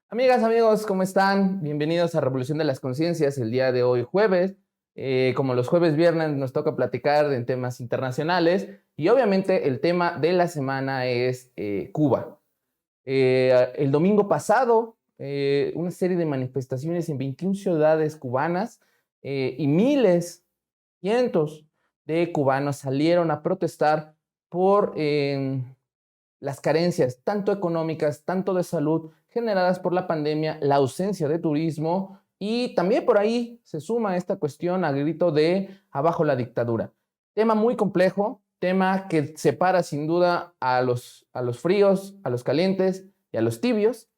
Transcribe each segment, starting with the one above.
Amigas, amigos, ¿cómo están? Bienvenidos a Revolución de las Conciencias. El día de hoy, jueves, como los jueves viernes, nos toca platicar en temas internacionales y obviamente el tema de la semana es Cuba. El domingo pasado, una serie de manifestaciones en 21 ciudades cubanas y miles, cientos de cubanos salieron a protestar por las carencias, tanto económicas, tanto de salud, generadas por la pandemia, la ausencia de turismo y también por ahí se suma esta cuestión al grito de abajo la dictadura. Tema muy complejo, tema que separa sin duda a los fríos, a los calientes y a los tibios.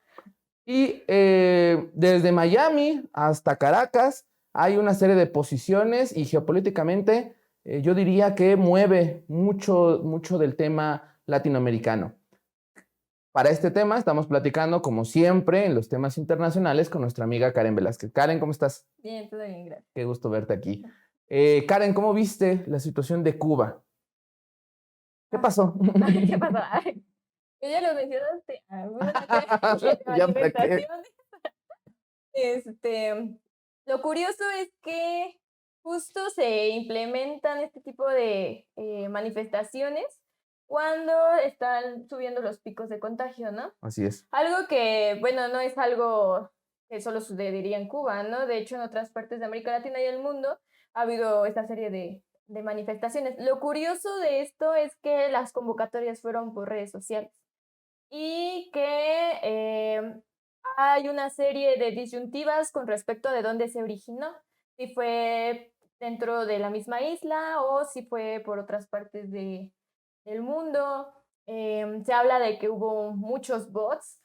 Y desde Miami hasta Caracas hay una serie de posiciones y geopolíticamente yo diría que mueve mucho, mucho del tema latinoamericano. Para este tema estamos platicando, como siempre, en los temas internacionales con nuestra amiga Karen Velázquez. Karen, ¿cómo estás? Bien, todo bien, gracias. Qué gusto verte aquí. Karen, ¿cómo viste la situación de Cuba? ¿Qué Ay, pasó? ¿qué pasó? Ay, ya lo mencionaste. Una serie de Ya para qué. manifestaciones. Este, lo curioso es que justo se implementan este tipo de manifestaciones cuando están subiendo los picos de contagio, ¿no? Así es. Algo que, bueno, no es algo que solo sucedería en Cuba, ¿no? De hecho, en otras partes de América Latina y el mundo ha habido esta serie de manifestaciones. Lo curioso de esto es que las convocatorias fueron por redes sociales y que hay una serie de disyuntivas con respecto de dónde se originó, si fue dentro de la misma isla o si fue por otras partes del mundo. Se habla de que hubo muchos bots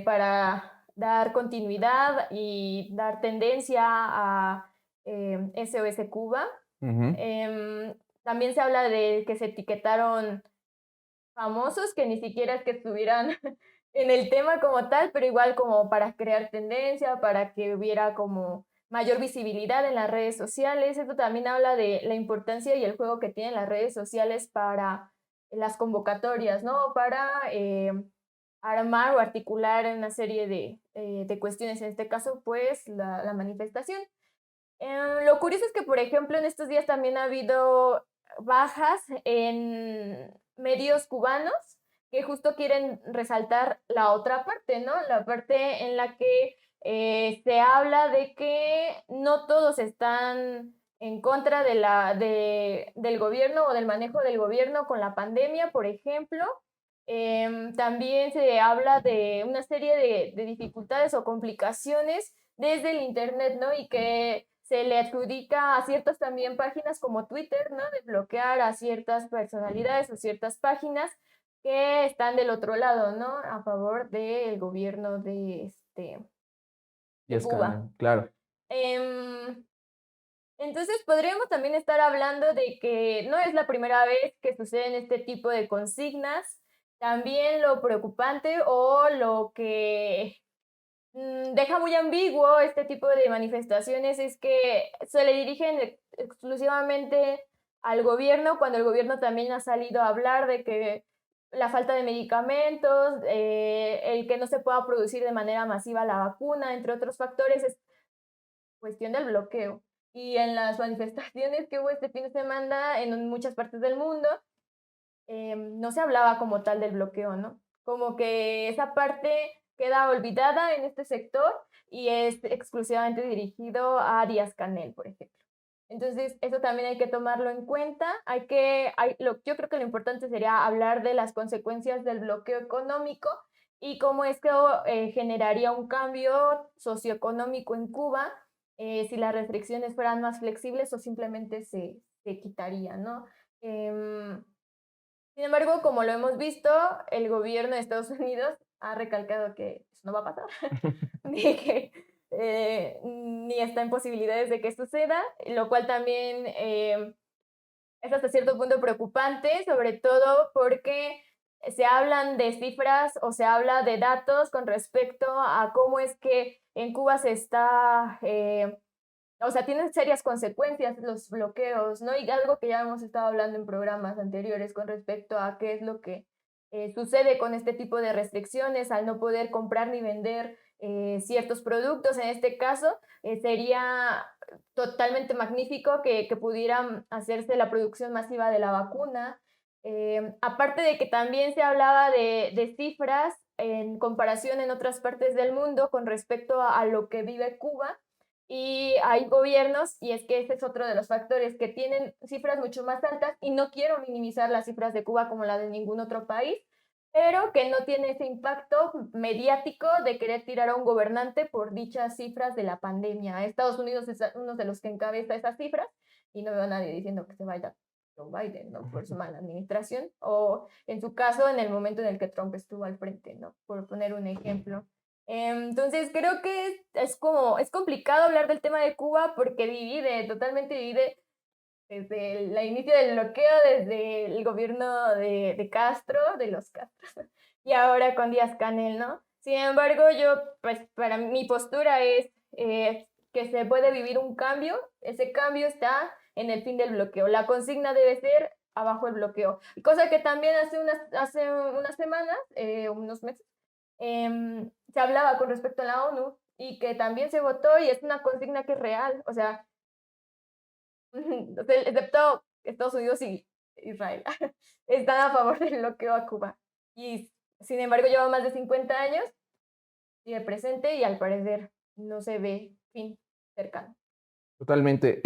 para dar continuidad y dar tendencia a SOS Cuba. Ujú. Em, También se habla de que se etiquetaron famosos que ni siquiera es que estuvieran en el tema como tal, pero igual como para crear tendencia, para que hubiera como mayor visibilidad en las redes sociales. Esto también habla de la importancia y el juego que tienen las redes sociales para las convocatorias, ¿no? Para armar o articular una serie de cuestiones, en este caso, pues la manifestación. Lo curioso es que, por ejemplo, en estos días también ha habido bajas en medios cubanos que justo quieren resaltar la otra parte, ¿no? La parte en la que se habla de que no todos están en contra del gobierno o del manejo del gobierno con la pandemia, por ejemplo. También se habla de una serie de dificultades o complicaciones desde el Internet, ¿no? Y que se le adjudica a ciertas también páginas como Twitter, ¿no? De bloquear a ciertas personalidades o ciertas páginas que están del otro lado, ¿no? A favor del gobierno Y de es Cuba. Canel, claro. Em, entonces podríamos también estar hablando de que no es la primera vez que suceden este tipo de consignas. También lo preocupante o lo que deja muy ambiguo este tipo de manifestaciones es que se le dirigen exclusivamente al gobierno, cuando el gobierno también ha salido a hablar de que la falta de medicamentos, el que no se pueda producir de manera masiva la vacuna, entre otros factores, es cuestión del bloqueo. Y en las manifestaciones que hubo este fin de semana en muchas partes del mundo, no se hablaba como tal del bloqueo, ¿no? Como que esa parte queda olvidada en este sector y es exclusivamente dirigido a Díaz Canel, por ejemplo. Entonces, eso también hay que tomarlo en cuenta. Yo creo que lo importante sería hablar de las consecuencias del bloqueo económico y cómo esto generaría un cambio socioeconómico en Cuba si las restricciones fueran más flexibles o simplemente se quitarían, ¿no? Eh, Sin embargo, como lo hemos visto, el gobierno de Estados Unidos ha recalcado que eso no va a pasar, ni está en posibilidades de que suceda, lo cual también es hasta cierto punto preocupante, sobre todo porque se hablan de cifras o se habla de datos con respecto a cómo es que en Cuba se está o sea, tienen serias consecuencias los bloqueos, ¿no? Y algo que ya hemos estado hablando en programas anteriores con respecto a qué es lo que sucede con este tipo de restricciones al no poder comprar ni vender ciertos productos. En este caso, sería totalmente magnífico que pudieran hacerse la producción masiva de la vacuna. Aparte de que también se hablaba de cifras en comparación en otras partes del mundo con respecto a lo que vive Cuba. Y hay gobiernos, y es que ese es otro de los factores, que tienen cifras mucho más altas, y no quiero minimizar las cifras de Cuba como la de ningún otro país, pero que no tiene ese impacto mediático de querer tirar a un gobernante por dichas cifras de la pandemia. Estados Unidos es uno de los que encabeza esas cifras, y no veo a nadie diciendo que se vaya Joe Biden, ¿no? Por su mala administración, o en su caso, en el momento en el que Trump estuvo al frente, ¿no? Por poner un ejemplo. Entonces creo que es complicado hablar del tema de Cuba porque totalmente divide desde el inicio del bloqueo, desde el gobierno de Castro, de los Castros, y ahora con Díaz-Canel, ¿no? Sin embargo, yo, pues para mi postura es que se puede vivir un cambio, ese cambio está en el fin del bloqueo, la consigna debe ser abajo el bloqueo, cosa que también hace unas semanas, unos meses, se hablaba con respecto a la ONU y que también se votó y es una consigna que es real, o sea, excepto Estados Unidos y Israel, están a favor del bloqueo a Cuba. Y sin embargo lleva más de 50 años, sigue presente y al parecer no se ve fin cercano. Totalmente.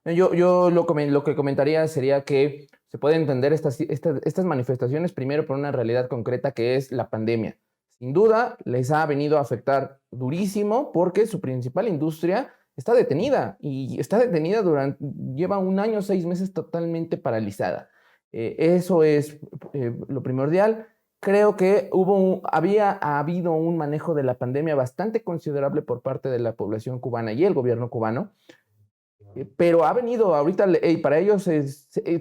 Yo lo que comentaría sería que se puede entender estas manifestaciones primero por una realidad concreta que es la pandemia. Sin duda, les ha venido a afectar durísimo porque su principal industria está detenida y está detenida lleva un año, 6 meses totalmente paralizada. Eso es lo primordial. Creo que había habido un manejo de la pandemia bastante considerable por parte de la población cubana y el gobierno cubano, pero ha venido ahorita, para ellos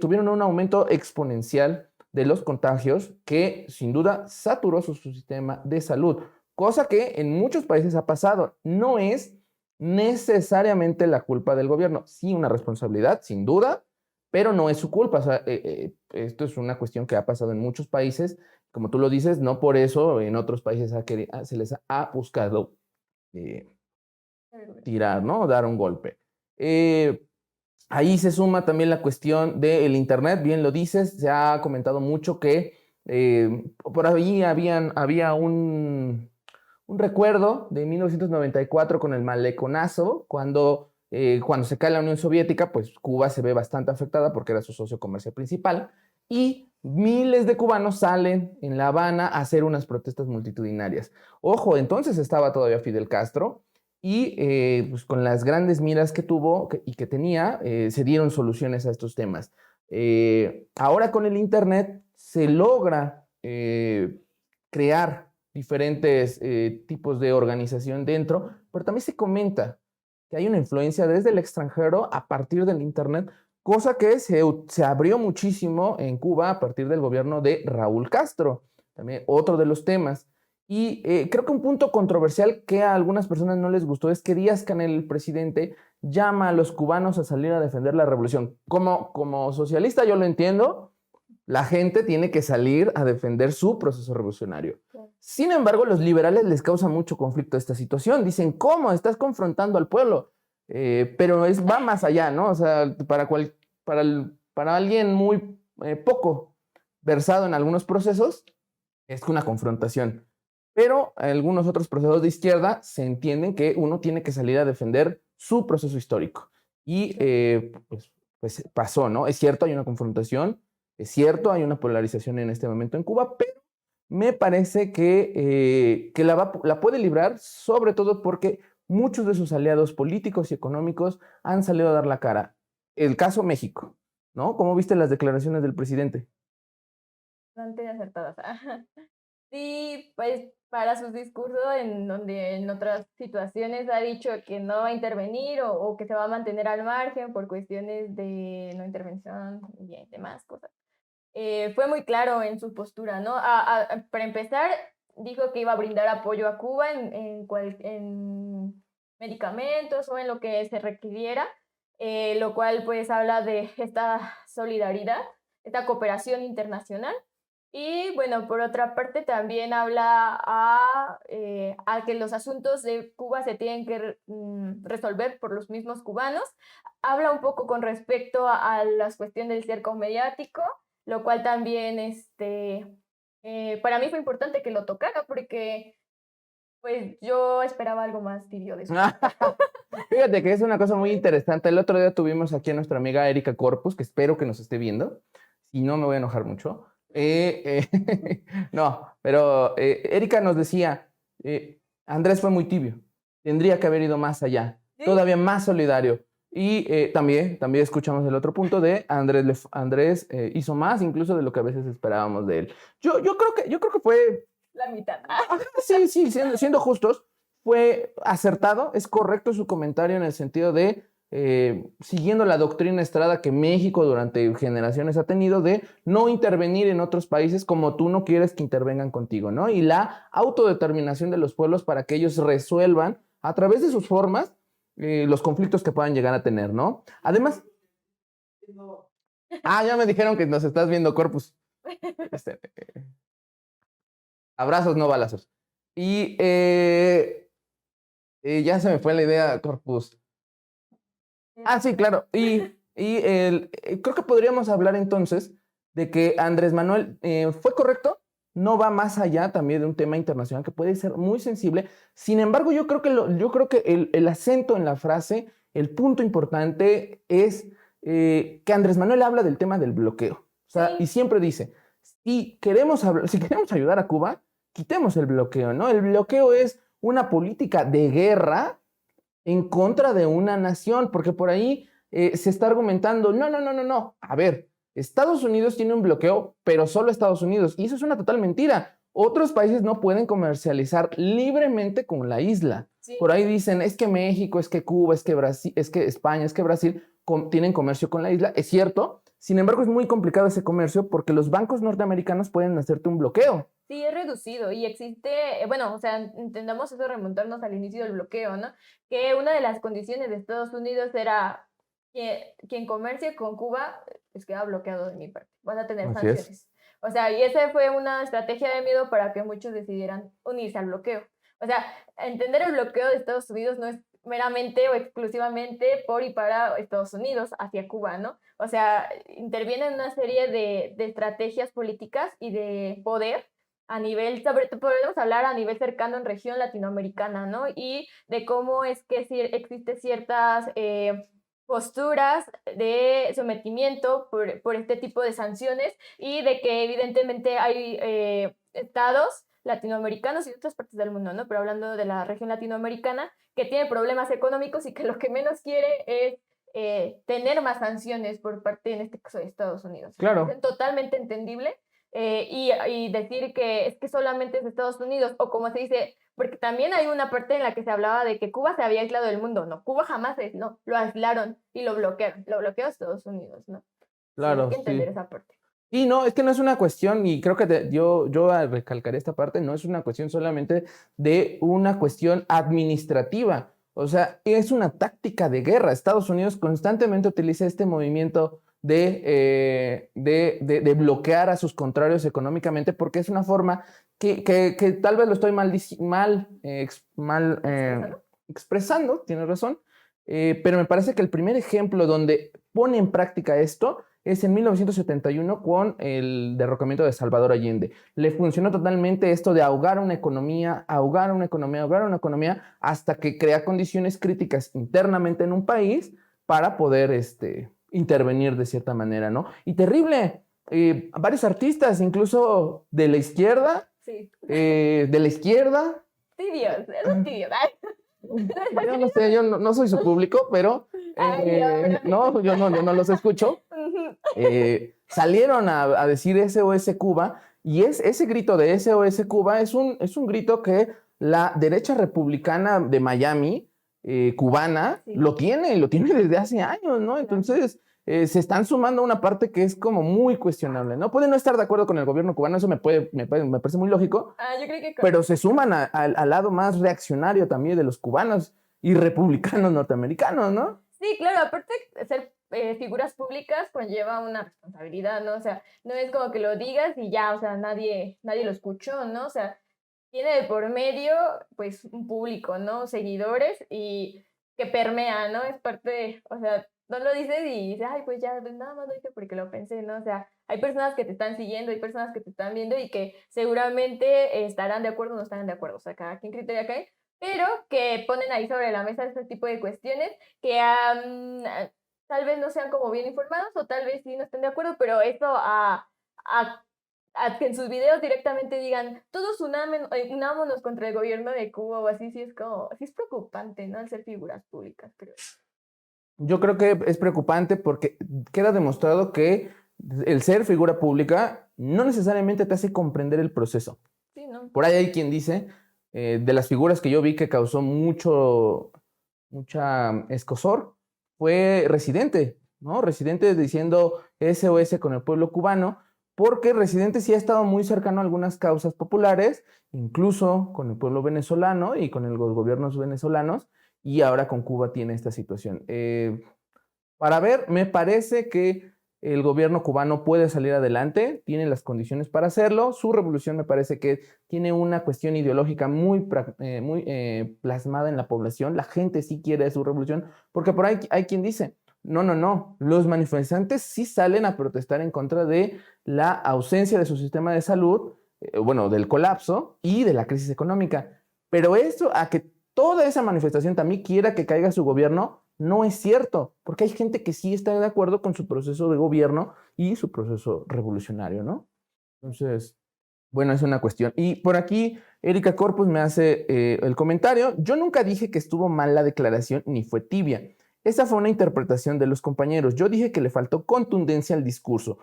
tuvieron un aumento exponencial de los contagios que sin duda saturó su sistema de salud, cosa que en muchos países ha pasado. No es necesariamente la culpa del gobierno, sí una responsabilidad, sin duda, pero no es su culpa. O sea, esto es una cuestión que ha pasado en muchos países, como tú lo dices, no por eso en otros países se les ha buscado eh, tirar, ¿no? Dar un golpe. Eh, Ahí se suma también la cuestión del Internet, bien lo dices, se ha comentado mucho que por ahí había un recuerdo de 1994 con el maleconazo, cuando se cae la Unión Soviética, pues Cuba se ve bastante afectada porque era su socio comercial principal y miles de cubanos salen en La Habana a hacer unas protestas multitudinarias. Ojo, entonces estaba todavía Fidel Castro y pues con las grandes miras que tuvo y que tenía, se dieron soluciones a estos temas. Ahora con el Internet se logra crear diferentes tipos de organización dentro, pero también se comenta que hay una influencia desde el extranjero a partir del Internet, cosa que se abrió muchísimo en Cuba a partir del gobierno de Raúl Castro, también otro de los temas. Y creo que un punto controversial que a algunas personas no les gustó es que Díaz-Canel, el presidente, llama a los cubanos a salir a defender la revolución. Como socialista yo lo entiendo, la gente tiene que salir a defender su proceso revolucionario. Sin embargo, los liberales les causa mucho conflicto esta situación. Dicen, ¿cómo? Estás confrontando al pueblo. Pero va más allá, ¿no? O sea, para alguien muy poco versado en algunos procesos, es una confrontación. Pero algunos otros procesos de izquierda se entienden que uno tiene que salir a defender su proceso histórico. Y pues pasó, ¿no? Es cierto, hay una confrontación, es cierto, hay una polarización en este momento en Cuba, pero me parece que la puede librar, sobre todo porque muchos de sus aliados políticos y económicos han salido a dar la cara. El caso México, ¿no? ¿Cómo viste las declaraciones del presidente? Bastante acertadas. Sí, pues para sus discursos en donde en otras situaciones ha dicho que no va a intervenir o que se va a mantener al margen por cuestiones de no intervención y demás cosas. Fue muy claro en su postura, ¿no? Para empezar, dijo que iba a brindar apoyo a Cuba en medicamentos o en lo que se requiriera, lo cual pues habla de esta solidaridad, esta cooperación internacional. Y bueno, por otra parte también habla a que los asuntos de Cuba se tienen que resolver por los mismos cubanos. Habla un poco con respecto a las cuestiones del cerco mediático, lo cual también para mí fue importante que lo tocara porque pues yo esperaba algo más tibio de eso. Fíjate que es una cosa muy interesante. El otro día tuvimos aquí a nuestra amiga Erika Corpus, que espero que nos esté viendo. Si no, me voy a enojar mucho. No, pero Erika nos decía, Andrés fue muy tibio. Tendría que haber ido más allá, ¿Sí? todavía más solidario. Y también escuchamos el otro punto de Andrés hizo más incluso de lo que a veces esperábamos de él. Yo creo que fue La mitad. sí, sí, siendo justos, fue acertado, es correcto su comentario en el sentido de, siguiendo la doctrina Estrada que México durante generaciones ha tenido de no intervenir en otros países como tú no quieres que intervengan contigo, ¿no? Y la autodeterminación de los pueblos para que ellos resuelvan a través de sus formas los conflictos que puedan llegar a tener, ¿no? Además, ya me dijeron que nos estás viendo, Corpus. Este, abrazos, no balazos. Y ya se me fue la idea, Corpus. Sí, claro. Creo que podríamos hablar entonces de que Andrés Manuel fue correcto, no va más allá también de un tema internacional que puede ser muy sensible. Sin embargo, yo creo que el acento en la frase, el punto importante es que Andrés Manuel habla del tema del bloqueo. O sea, y siempre dice, si queremos ayudar a Cuba, quitemos el bloqueo, ¿no? El bloqueo es una política de guerra en contra de una nación, porque por ahí se está argumentando, no, no, no, no, no, a ver, Estados Unidos tiene un bloqueo, pero solo Estados Unidos, y eso es una total mentira. Otros países no pueden comercializar libremente con la isla. Sí. Por ahí dicen, es que México, es que Cuba, es que Brasil, es que España, es que Brasil tienen comercio con la isla, es cierto. Sin embargo, es muy complicado ese comercio porque los bancos norteamericanos pueden hacerte un bloqueo. Sí, es reducido y existe, bueno, o sea, entendamos eso, remontarnos al inicio del bloqueo, ¿no? Que una de las condiciones de Estados Unidos era que quien comercie con Cuba pues queda bloqueado de mi parte, van a tener Así es. sanciones. O sea, y esa fue una estrategia de miedo para que muchos decidieran unirse al bloqueo. O sea, entender el bloqueo de Estados Unidos no es meramente o exclusivamente por y para Estados Unidos hacia Cuba, ¿no? O sea, interviene en una serie de estrategias políticas y de poder a nivel, sobre todo podemos hablar a nivel cercano en región latinoamericana, ¿no? Y de cómo es que existe ciertas posturas de sometimiento por este tipo de sanciones y de que evidentemente hay estados latinoamericanos y otras partes del mundo, ¿no? Pero hablando de la región latinoamericana, que tiene problemas económicos y que lo que menos quiere es tener más sanciones por parte, en este caso, de Estados Unidos. Claro. Es totalmente entendible y decir que es que solamente es Estados Unidos, o como se dice, porque también hay una parte en la que se hablaba de que Cuba se había aislado del mundo. No, Cuba jamás se aisló, lo aislaron y lo bloquearon. Lo bloqueó Estados Unidos, ¿no? Claro, hay que entender sí. esa parte. Y no, es que no es una cuestión, y creo que yo recalcaré esta parte, no es una cuestión solamente de una cuestión administrativa. O sea, es una táctica de guerra. Estados Unidos constantemente utiliza este movimiento de bloquear a sus contrarios económicamente porque es una forma que tal vez lo estoy mal expresando, tienes razón, pero me parece que el primer ejemplo donde pone en práctica esto es en 1971 con el derrocamiento de Salvador Allende. Le funcionó totalmente esto de ahogar una economía, hasta que crea condiciones críticas internamente en un país para poder intervenir de cierta manera, ¿no? Y terrible, varios artistas, incluso de la izquierda, Sí. Tibios, esos tibios. Yo no sé, yo no soy su público, pero no, yo no los escucho. Salieron a decir SOS Cuba y ese grito de SOS Cuba es un grito que la derecha republicana de Miami, cubana, Sí. lo tiene desde hace años, ¿no? Entonces se están sumando a una parte que es como muy cuestionable, ¿no? Pueden no estar de acuerdo con el gobierno cubano, eso me parece muy lógico, Yo creo que pero se suman al lado más reaccionario también de los cubanos y republicanos norteamericanos, ¿no? Sí, claro, aparte de ser figuras públicas conlleva una responsabilidad, ¿no? O sea, no es como que lo digas y ya, o sea, nadie lo escuchó, ¿no? O sea, tiene de por medio, pues, un público, ¿no? Seguidores y que permea, ¿no? Es parte de, o sea, no lo dices y dices, ay, pues ya, pues nada más lo dije porque lo pensé, ¿no? O sea, hay personas que te están siguiendo, hay personas que te están viendo y que seguramente estarán de acuerdo o no estarán de acuerdo, o sea, cada quien criteria que pero que ponen ahí sobre la mesa este tipo de cuestiones que tal vez no sean como bien informados o tal vez sí no estén de acuerdo, pero eso a a que en sus videos directamente digan, todos unámonos contra el gobierno de Cuba o así, sí es como, sí es preocupante, ¿no? Al ser figuras públicas, pero Yo creo que es preocupante porque queda demostrado que el ser figura pública no necesariamente te hace comprender el proceso. sí, ¿no? Por ahí hay quien dice, de las figuras que yo vi que causó mucha escozor, fue Residente, ¿no? Residente diciendo SOS con el pueblo cubano, porque Residente sí ha estado muy cercano a algunas causas populares, incluso con el pueblo venezolano y con los gobiernos venezolanos, y ahora con Cuba tiene esta situación. Para ver, me parece que el gobierno cubano puede salir adelante, tiene las condiciones para hacerlo. Su revolución me parece que tiene una cuestión ideológica muy plasmada en la población. La gente sí quiere su revolución, porque por ahí hay quien dice, no, los manifestantes sí salen a protestar en contra de la ausencia de su sistema de salud, bueno, del colapso y de la crisis económica. Pero eso, a que toda esa manifestación también quiera que caiga su gobierno, no es cierto, porque hay gente que sí está de acuerdo con su proceso de gobierno y su proceso revolucionario, ¿no? Entonces, bueno, es una cuestión. Y por aquí, Erika Corpus me hace el comentario. Yo nunca dije que estuvo mal la declaración ni fue tibia. Esa fue una interpretación de los compañeros. Yo dije que le faltó contundencia al discurso,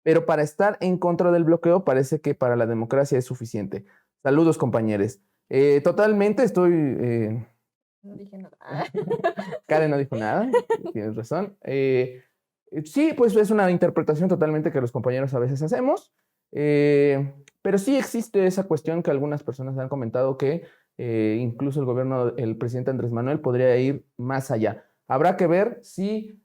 pero para estar en contra del bloqueo parece que para la democracia es suficiente. Saludos, compañeros. Totalmente estoy No dije nada. Karen no dijo nada, tienes razón. Sí, pues es una interpretación totalmente que los compañeros a veces hacemos, pero sí existe esa cuestión que algunas personas han comentado que incluso el gobierno, el presidente Andrés Manuel podría ir más allá. Habrá que ver si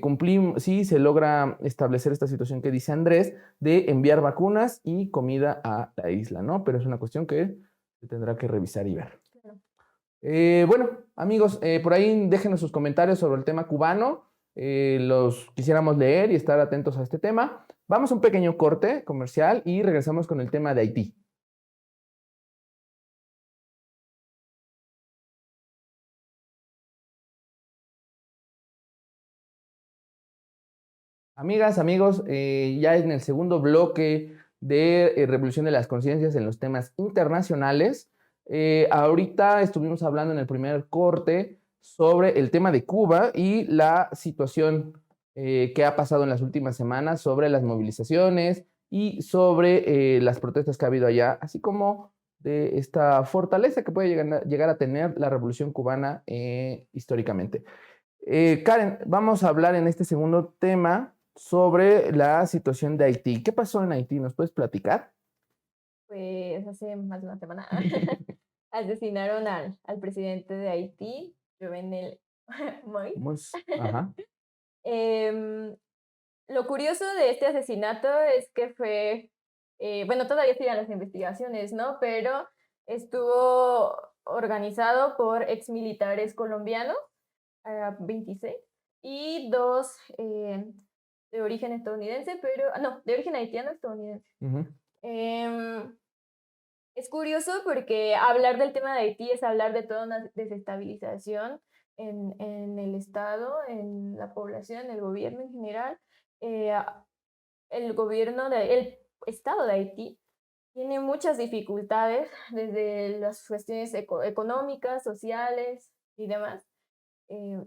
cumplimos, si se logra establecer esta situación que dice Andrés de enviar vacunas y comida a la isla, ¿no? Pero es una cuestión que se tendrá que revisar y ver. Bueno, amigos, por ahí déjenos sus comentarios sobre el tema cubano. Los quisiéramos leer y estar atentos a este tema. Vamos a un pequeño corte comercial y regresamos con el tema de Haití. Amigas, amigos, ya en el segundo bloque de Revolución de las Conciencias en los temas internacionales. Ahorita estuvimos hablando en el primer corte sobre el tema de Cuba y la situación que ha pasado en las últimas semanas sobre las movilizaciones y sobre las protestas que ha habido allá, así como de esta fortaleza que puede llegar a tener la revolución cubana históricamente. Karen, vamos a hablar en este segundo tema sobre la situación de Haití. ¿Qué pasó en Haití? ¿Nos puedes platicar? Pues hace más de una semana asesinaron al presidente de Haití, Jovenel Moïse. Ajá. Em, lo curioso de este asesinato es que fue, bueno, todavía siguen las investigaciones, ¿no? Pero estuvo organizado por exmilitares colombianos, 26, y dos de origen estadounidense, pero, no, de origen haitiano estadounidense. Ujú. Em, es curioso porque hablar del tema de Haití es hablar de toda una desestabilización en el Estado, en la población, en el gobierno en general. Eh, el gobierno el Estado de Haití tiene muchas dificultades desde las cuestiones económicas, sociales y demás.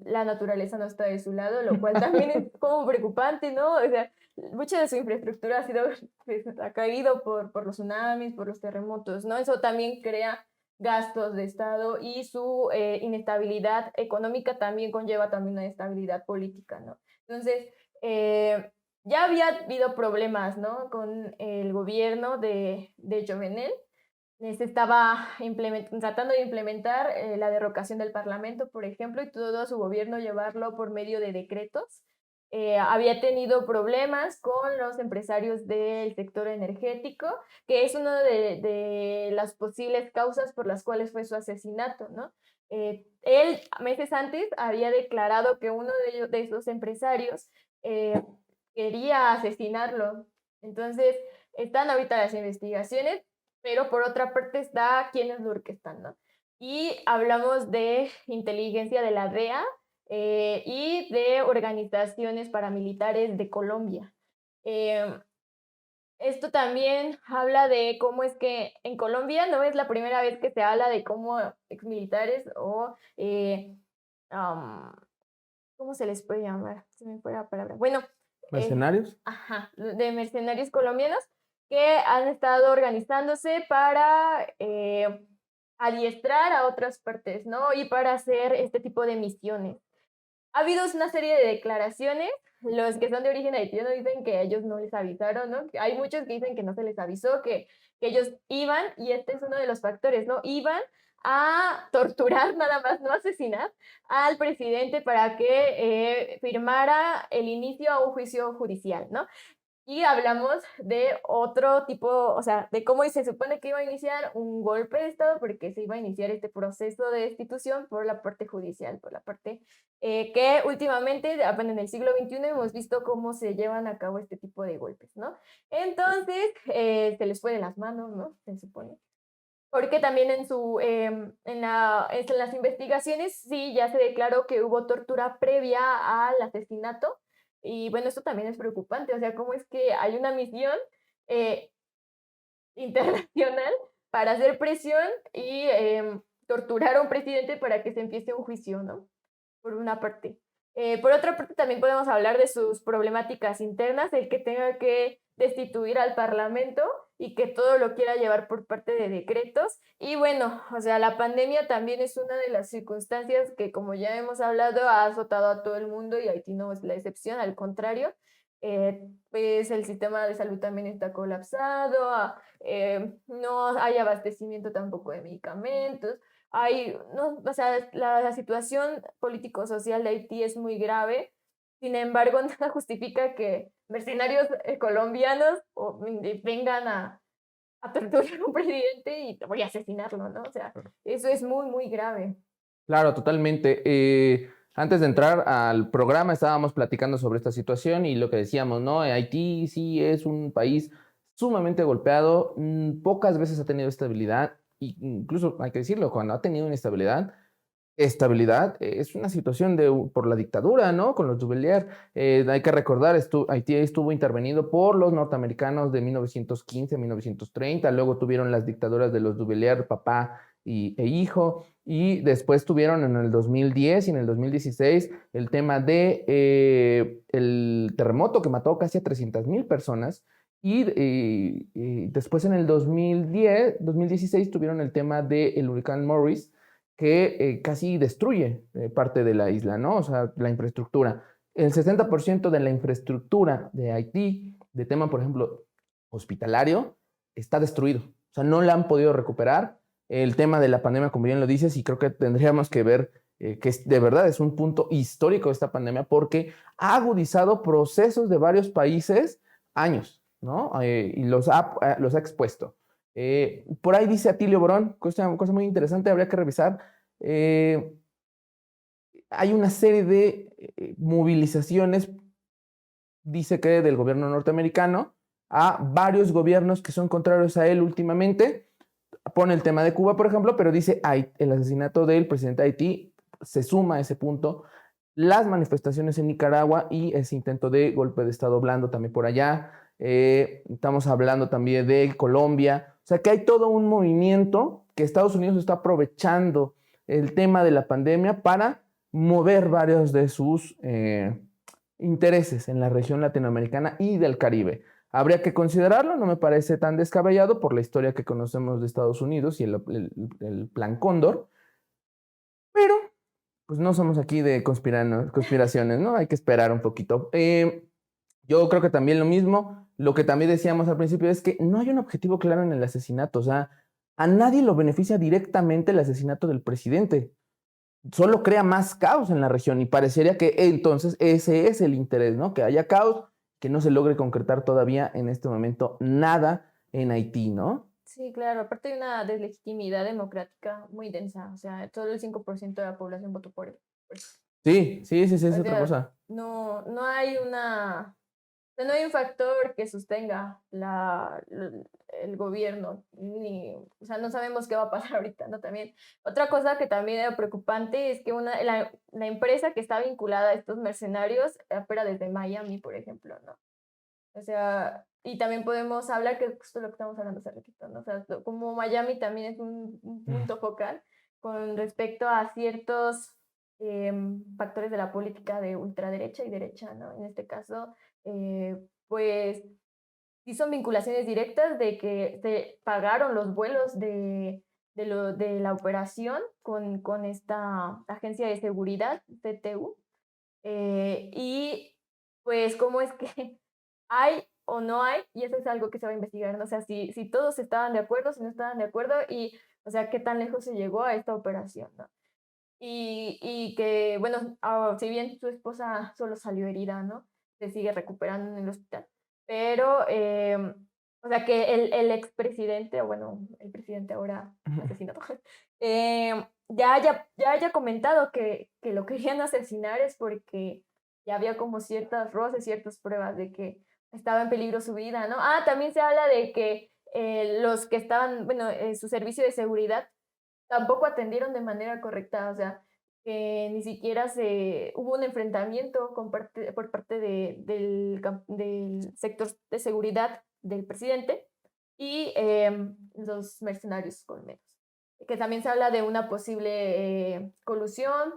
La naturaleza no está de su lado, lo cual también es como preocupante, ¿no? O sea, mucha de su infraestructura ha sido, pues, ha caído por los tsunamis, por los terremotos, ¿no? Eso también crea gastos de Estado y su inestabilidad económica también conlleva también una inestabilidad política, ¿no? Entonces, ya había habido problemas, ¿no? Con el gobierno de Jovenel, se estaba tratando de implementar la derrocación del Parlamento, por ejemplo, y todo su gobierno llevarlo por medio de decretos. había tenido problemas con los empresarios del sector energético, que es una de las posibles causas por las cuales fue su asesinato, ¿no? Él, meses antes, había declarado que uno de esos empresarios quería asesinarlo. Entonces, están ahorita las investigaciones, pero por otra parte está quiénes lo orquestan, ¿no? Y hablamos de inteligencia de la DEA, y de organizaciones paramilitares de Colombia. Em, Esto también habla de cómo es que en Colombia no es la primera vez que se habla de cómo exmilitares o, am, ¿cómo se les puede llamar? Se me fue la palabra. Bueno, ¿Mercenarios? ajá, de mercenarios colombianos que han estado organizándose para adiestrar a otras partes, ¿no? Y para hacer este tipo de misiones. Ha habido una serie de declaraciones, los que son de origen haitiano dicen que a ellos no les avisaron, ¿no? Hay muchos que dicen que no se les avisó, que ellos iban, y este es uno de los factores, ¿no? Iban a torturar nada más, no asesinar, al presidente para que firmara el inicio a un juicio judicial, ¿no? Y hablamos de otro tipo, o sea, de cómo se supone que iba a iniciar un golpe de Estado, porque se iba a iniciar este proceso de destitución por la parte judicial, por la parte que últimamente, apenas en el siglo XXI, hemos visto cómo se llevan a cabo este tipo de golpes, ¿no? Entonces, se les fue de las manos, ¿no? Se supone. Porque también en las investigaciones sí ya se declaró que hubo tortura previa al asesinato. Y bueno, esto también es preocupante, o sea, cómo es que hay una misión eh, internacional para hacer presión y torturar a un presidente para que se empiece un juicio, ¿no? Por una parte. Por otra parte, también podemos hablar de sus problemáticas internas, el que tenga que destituir al Parlamento y que todo lo quiera llevar por parte de decretos. Y bueno, o sea, la pandemia también es una de las circunstancias que, como ya hemos hablado, ha azotado a todo el mundo y Haití no es la excepción, al contrario. Pues el sistema de salud también está colapsado, no hay abastecimiento tampoco de medicamentos. Hay, no, o sea, la situación político-social de Haití es muy grave. Sin embargo, nada justifica que mercenarios colombianos vengan a torturar a un presidente y voy a asesinarlo, ¿no? O sea, eso es muy, muy grave. Claro, totalmente. Antes de entrar al programa estábamos platicando sobre esta situación y lo que decíamos, ¿no? Haití sí es un país sumamente golpeado, pocas veces ha tenido estabilidad, e incluso hay que decirlo, cuando ha tenido inestabilidad, estabilidad es una situación por la dictadura, ¿no? Con los Duvalier. Hay que recordar, Haití estuvo intervenido por los norteamericanos de 1915 a 1930, luego tuvieron las dictaduras de los Duvalier, papá e hijo, y después tuvieron en el 2010 y en el 2016 el tema de el terremoto que mató casi a 300,000 personas. Y después en el 2016 tuvieron el tema del huracán Morris, que casi destruye parte de la isla, ¿no? O sea, la infraestructura. El 60% de la infraestructura de Haití, de tema, por ejemplo, hospitalario, está destruido. O sea, no la han podido recuperar. El tema de la pandemia, como bien lo dices, y creo que tendríamos que ver que de verdad es un punto histórico esta pandemia porque ha agudizado procesos de varios países años, ¿no? Y los ha expuesto. Por ahí dice Atilio Borón, cosa muy interesante, habría que revisar. Hay una serie de movilizaciones, dice que del gobierno norteamericano, a varios gobiernos que son contrarios a él últimamente. Pone el tema de Cuba, por ejemplo, pero dice el asesinato del presidente de Haití se suma a ese punto. Las manifestaciones en Nicaragua y ese intento de golpe de Estado blando también por allá. Estamos hablando también de Colombia. O sea que hay todo un movimiento que Estados Unidos está aprovechando el tema de la pandemia para mover varios de sus intereses en la región latinoamericana y del Caribe. Habría que considerarlo, no me parece tan descabellado por la historia que conocemos de Estados Unidos y el Plan Cóndor, pero pues no somos aquí de conspiraciones, ¿no? Hay que esperar un poquito. Yo creo que también lo mismo, lo que también decíamos al principio es que no hay un objetivo claro en el asesinato, o sea, a nadie lo beneficia directamente el asesinato del presidente. solo crea más caos en la región y parecería que entonces ese es el interés, ¿no? Que haya caos, que no se logre concretar todavía en este momento nada en Haití, ¿no? Sí, claro, aparte hay una deslegitimidad democrática muy densa, o sea, solo el 5% de la población votó por él. Sí, es O otra sea, cosa. no hay no hay un factor que sostenga el gobierno, o sea, no sabemos qué va a pasar ahorita, ¿no? También, otra cosa que también era preocupante es que la empresa que está vinculada a estos mercenarios opera desde Miami, por ejemplo, ¿no? O sea, y también podemos hablar que justo lo que estamos hablando hace ratito, ¿no? O sea, como Miami también es un punto focal con respecto a ciertos factores de la política de ultraderecha y derecha, ¿no? En este caso, pues sí son vinculaciones directas de que se pagaron los vuelos de la operación con esta agencia de seguridad, TTU, y pues cómo es que hay o no hay, y eso es algo que se va a investigar, ¿no? O sea, si todos estaban de acuerdo, si no estaban de acuerdo, y, o sea, qué tan lejos se llegó a esta operación, ¿no? Y que, bueno, si bien su esposa solo salió herida, ¿no? Se sigue recuperando en el hospital, pero, o sea, que el expresidente, o bueno, el presidente ahora asesinado, ya haya comentado que lo querían asesinar es porque ya había como ciertas roces, ciertas pruebas de que estaba en peligro su vida, ¿no? Ah, también se habla de que los que estaban, bueno, su servicio de seguridad tampoco atendieron de manera correcta, o sea, que ni siquiera hubo un enfrentamiento por parte del sector de seguridad del presidente y los mercenarios colmeros. Que también se habla de una posible colusión,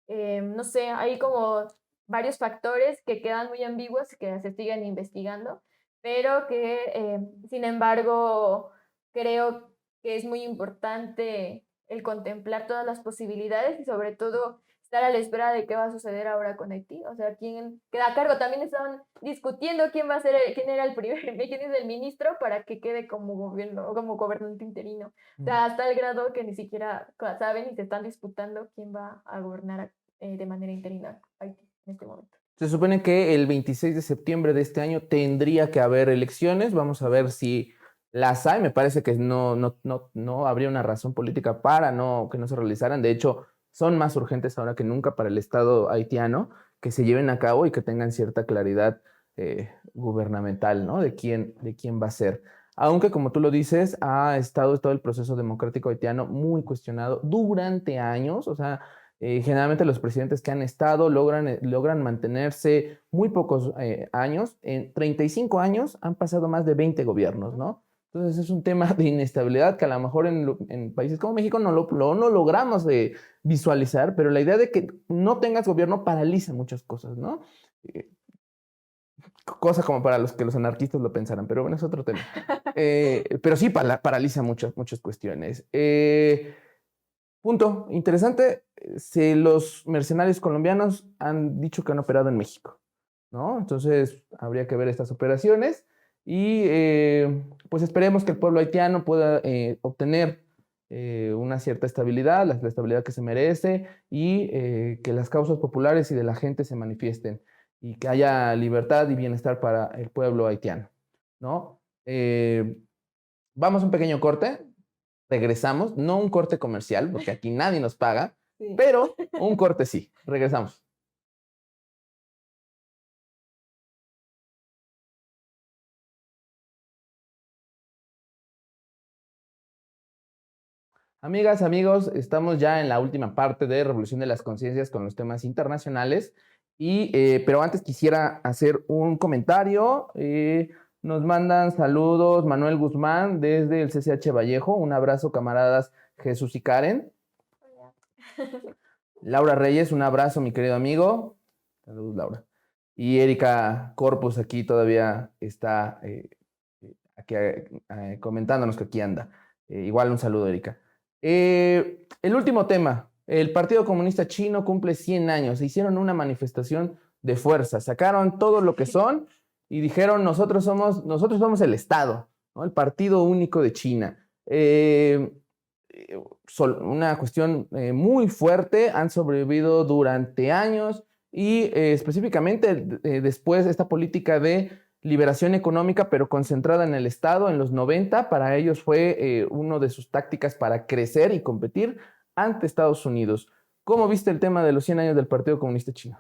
no sé, hay como varios factores que quedan muy ambiguos que se siguen investigando, pero que sin embargo creo que es muy importante el contemplar todas las posibilidades y sobre todo estar a la espera de qué va a suceder ahora con Haití, o sea, quién queda a cargo. También estaban discutiendo quién va a ser, quién era el primer, quién es el ministro para que quede como gobierno, como gobernante interino. O sea, hasta el grado que ni siquiera saben y se están disputando quién va a gobernar de manera interina Haití en este momento. Se supone que el 26 de septiembre de este año tendría que haber elecciones. Vamos a ver si las hay. Me parece que no habría una razón política para que no se realizaran. De hecho, son más urgentes ahora que nunca para el Estado haitiano que se lleven a cabo y que tengan cierta claridad gubernamental, ¿no? De quién va a ser. Aunque, como tú lo dices, ha estado todo el proceso democrático haitiano muy cuestionado durante años. O sea, generalmente los presidentes que han estado logran mantenerse muy pocos años. En 35 años han pasado más de 20 gobiernos, ¿no? Entonces es un tema de inestabilidad que a lo mejor en países como México no logramos visualizar, pero la idea de que no tengas gobierno paraliza muchas cosas, ¿no? Cosa como para los que los anarquistas lo pensaran, pero bueno, es otro tema. Pero sí paraliza muchas cuestiones. Punto interesante, los mercenarios colombianos han dicho que han operado en México, ¿no? Entonces habría que ver estas operaciones y pues esperemos que el pueblo haitiano pueda obtener una cierta estabilidad, la estabilidad que se merece y que las causas populares y de la gente se manifiesten y que haya libertad y bienestar para el pueblo haitiano, ¿no? Vamos a un pequeño corte, regresamos, no un corte comercial, porque aquí nadie nos paga, sí, pero un corte sí, regresamos. Amigas, amigos, estamos ya en la última parte de Revolución de las Conciencias con los temas internacionales, pero antes quisiera hacer un comentario. Nos mandan saludos Manuel Guzmán desde el CCH Vallejo. Un abrazo, camaradas Jesús y Karen. Laura Reyes, un abrazo, mi querido amigo. Saludos, Laura. Y Erika Corpus aquí todavía está aquí, comentándonos que aquí anda. Igual un saludo, Erika. El último tema. El Partido Comunista Chino cumple 100 años. Se hicieron una manifestación de fuerza. Sacaron todo lo que son y dijeron, nosotros somos el Estado, ¿no? El Partido Único de China. una cuestión muy fuerte, han sobrevivido durante años y específicamente después esta política de liberación económica, pero concentrada en el Estado en los 90, para ellos fue una de sus tácticas para crecer y competir ante Estados Unidos. ¿Cómo viste el tema de los 100 años del Partido Comunista Chino?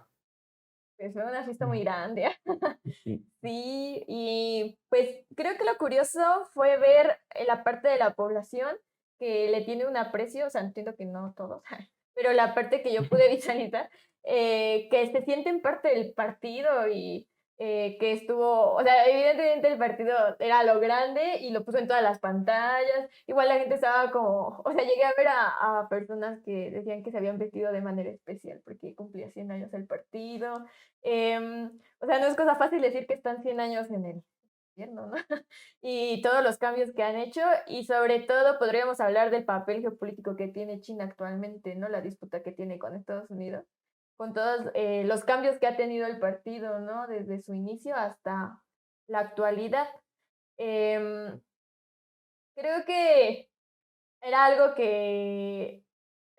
Pues fue una fiesta muy grande. Sí. Sí, y pues creo que lo curioso fue ver la parte de la población que le tiene un aprecio, o sea, entiendo que no todos, pero la parte que yo pude visualizar, que se sienten parte del partido y que estuvo, o sea, evidentemente el partido era lo grande y lo puso en todas las pantallas, igual la gente estaba como, o sea, llegué a ver a personas que decían que se habían vestido de manera especial porque cumplía 100 años el partido. O sea, no es cosa fácil decir que están 100 años en el gobierno, ¿no? Y todos los cambios que han hecho, y sobre todo podríamos hablar del papel geopolítico que tiene China actualmente, ¿no? La disputa que tiene con Estados Unidos, con todos los cambios que ha tenido el partido, ¿no? Desde su inicio hasta la actualidad. Em, Creo que era algo que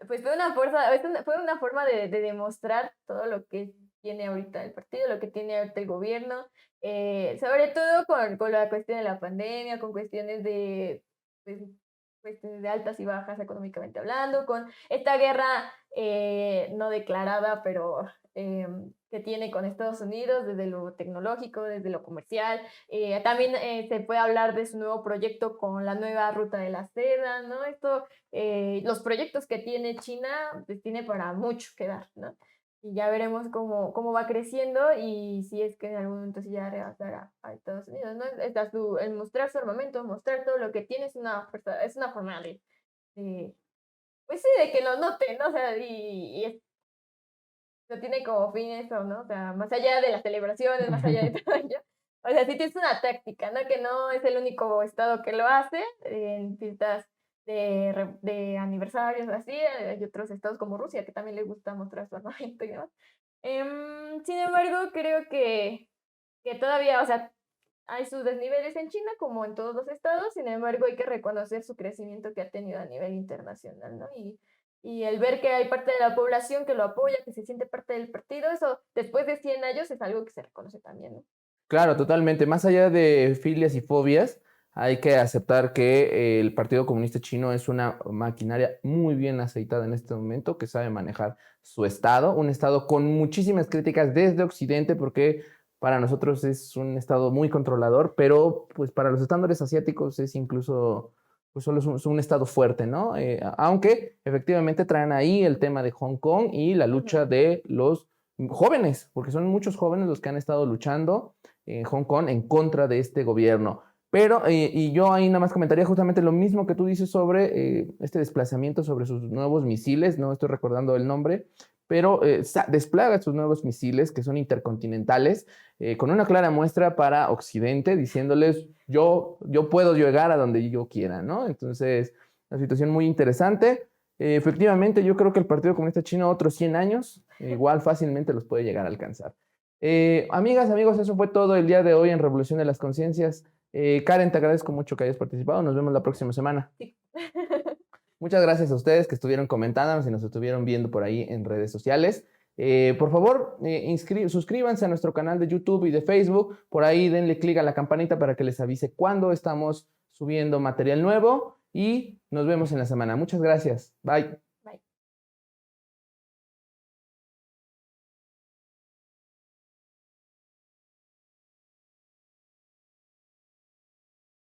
pues fue una fuerza, fue una forma de demostrar todo lo que tiene ahorita el partido, lo que tiene ahorita el gobierno, sobre todo con la cuestión de la pandemia, con cuestiones de, pues, cuestiones de altas y bajas económicamente hablando, con esta guerra no declarada, pero que tiene con Estados Unidos desde lo tecnológico, desde lo comercial. También se puede hablar de su nuevo proyecto con la nueva ruta de la seda, ¿no? Esto los proyectos que tiene China, pues tiene para mucho que dar, ¿no? Y ya veremos cómo va creciendo y si es que en algún momento sí ya rebasará a Estados Unidos, ¿no? El mostrar su armamento, mostrar todo lo que tiene es una forma de, pues sí, de que lo noten, ¿no? O sea, no tiene como fin eso, ¿no? O sea, más allá de las celebraciones, más allá de todo ello. O sea, sí tienes una táctica, ¿no? Que no es el único estado que lo hace en fiestas de aniversarios, así. Hay otros estados como Rusia que también les gusta mostrar su armamento y demás. Sin embargo, creo que todavía, o sea, hay sus desniveles en China como en todos los estados, sin embargo, hay que reconocer su crecimiento que ha tenido a nivel internacional, ¿no? Y el ver que hay parte de la población que lo apoya, que se siente parte del partido, eso después de 100 años es algo que se reconoce también, ¿no? Claro, totalmente. Más allá de filias y fobias, hay que aceptar que el Partido Comunista Chino es una maquinaria muy bien aceitada en este momento, que sabe manejar su estado, un estado con muchísimas críticas desde Occidente, porque para nosotros es un estado muy controlador, pero pues para los estándares asiáticos es incluso, pues solo es un estado fuerte, ¿no? Aunque efectivamente traen ahí el tema de Hong Kong y la lucha Ujú. de los jóvenes, porque son muchos jóvenes los que han estado luchando en Hong Kong en contra de este gobierno. Pero, y yo ahí nada más comentaría justamente lo mismo que tú dices sobre este desplazamiento sobre sus nuevos misiles, no estoy recordando el nombre, pero desplaga sus nuevos misiles que son intercontinentales, con una clara muestra para Occidente, diciéndoles, yo puedo llegar a donde yo quiera, ¿no? Entonces, una situación muy interesante. Efectivamente, yo creo que el Partido Comunista Chino otros 100 años, igual fácilmente los puede llegar a alcanzar. Amigas, amigos, eso fue todo el día de hoy en Revolución de las Conciencias. Karen, te agradezco mucho que hayas participado. Nos vemos la próxima semana. Sí. Muchas gracias a ustedes que estuvieron comentándonos y nos estuvieron viendo por ahí en redes sociales. Por favor, suscríbanse a nuestro canal de YouTube y de Facebook. Por ahí denle clic a la campanita para que les avise cuando estamos subiendo material nuevo y nos vemos en la semana. Muchas gracias. Bye.